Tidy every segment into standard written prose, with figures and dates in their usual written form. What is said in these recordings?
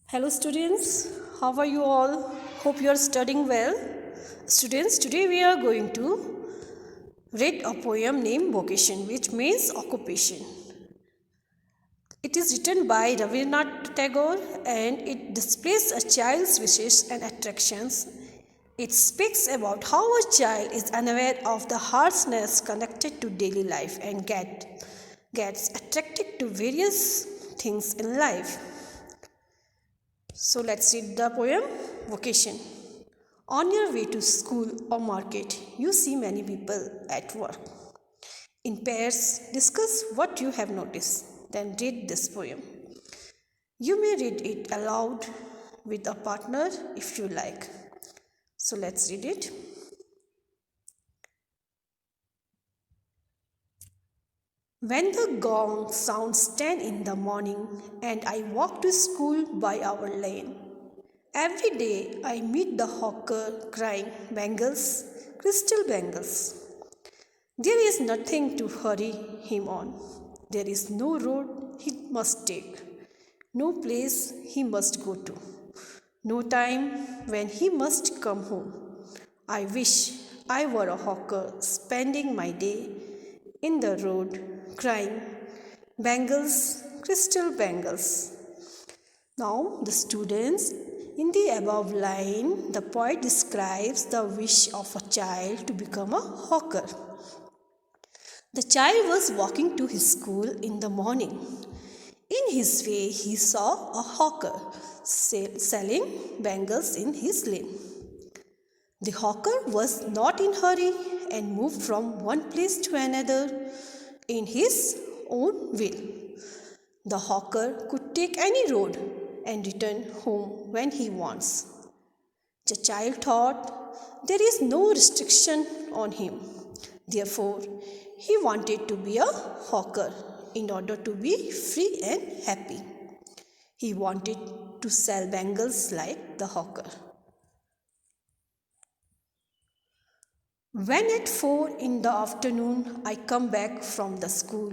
Hello students, how are you all? Hope you are studying well. Students, today we are going to read a poem named Vocation, which means occupation. It is written by Rabindranath Tagore and it displays a child's wishes and attractions. It speaks about how a child is unaware of the harshness connected to daily life and gets attracted to various things in life. So let's read the poem Vocation. On your way to school or market, you see many people at work. In pairs, discuss what you have noticed, then read this poem. You may read it aloud with a partner if you like. So let's read it. When the gong sounds 10 in the morning and I walk to school by our lane, every day I meet the hawker crying, bangles, crystal bangles. There is nothing to hurry him on. There is no road he must take, no place he must go to, no time when he must come home. I wish I were a hawker spending my day in the road crying, bangles, crystal bangles. Now, the students, in the above line, the poet describes the wish of a child to become a hawker. The child was walking to his school in the morning. In his way, he saw a hawker selling bangles in his lane. The hawker was not in a hurry and moved from one place to another in his own will. The hawker could take any road and return home when he wants. The child thought there is no restriction on him. Therefore, he wanted to be a hawker in order to be free and happy. He wanted to sell bangles like the hawker. When at 4 in the afternoon I come back from the school,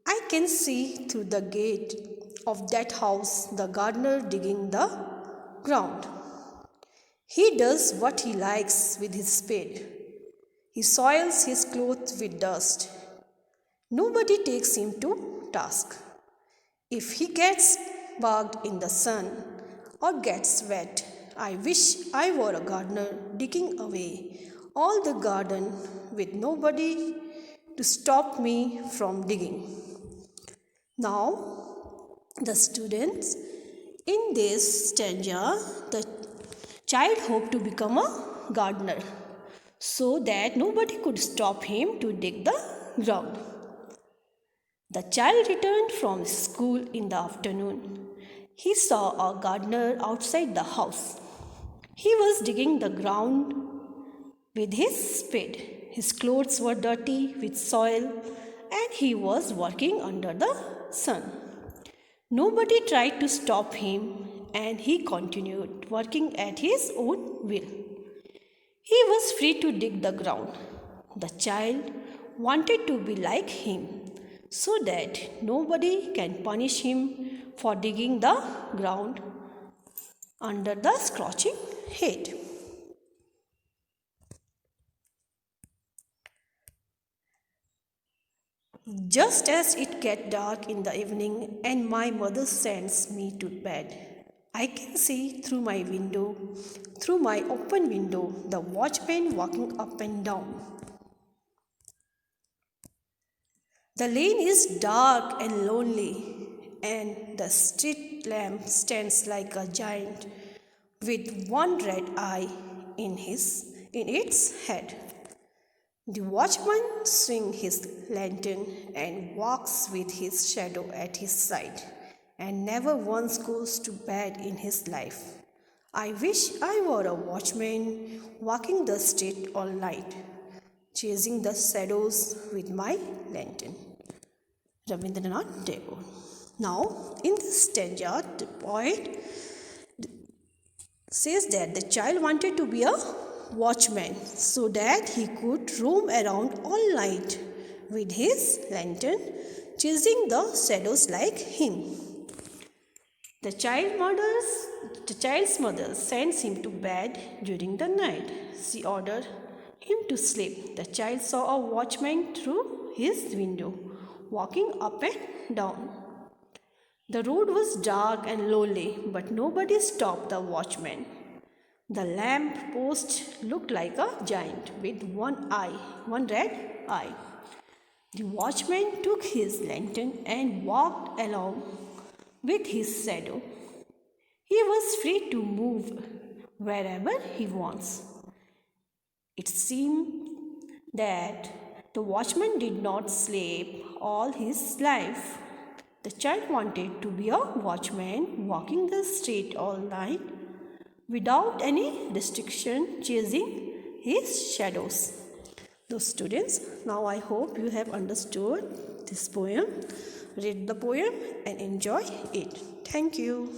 I can see through the gate of that house the gardener digging the ground. He does what he likes with his spade. He soils his clothes with dust. Nobody takes him to task. If he gets bogged in the sun or gets wet, I wish I were a gardener digging away all the garden with nobody to stop me from digging. Now, the students, in this stanza, the child hoped to become a gardener so that nobody could stop him to dig the ground. The child returned from school in the afternoon. He saw a gardener outside the house. He was digging the ground with his spade. His clothes were dirty with soil and he was working under the sun. Nobody tried to stop him and he continued working at his own will. He was free to dig the ground. The child wanted to be like him so that nobody can punish him for digging the ground under the scorching heat. Just as it gets dark in the evening and my mother sends me to bed, I can see through my open window, the watchman walking up and down. The lane is dark and lonely, and the street lamp stands like a giant with one red eye in its head. The watchman swings his lantern and walks with his shadow at his side, and never once goes to bed in his life. I wish I were a watchman walking the street all night, chasing the shadows with my lantern. Rabindranath Tagore. Now, in this stanza, the poet says that the child wanted to be a watchman so that he could roam around all night with his lantern, chasing the shadows like him. The child's mother sends him to bed during the night. She ordered him to sleep. The child saw a watchman through his window, walking up and down. The road was dark and lonely, but nobody stopped the watchman. The lamp post looked like a giant with one red eye. The watchman took his lantern and walked along with his shadow. He was free to move wherever he wants. It seemed that the watchman did not sleep all his life. The child wanted to be a watchman, walking the street all night without any restriction, chasing his shadows. So students, now I hope you have understood this poem. Read the poem and enjoy it. Thank you.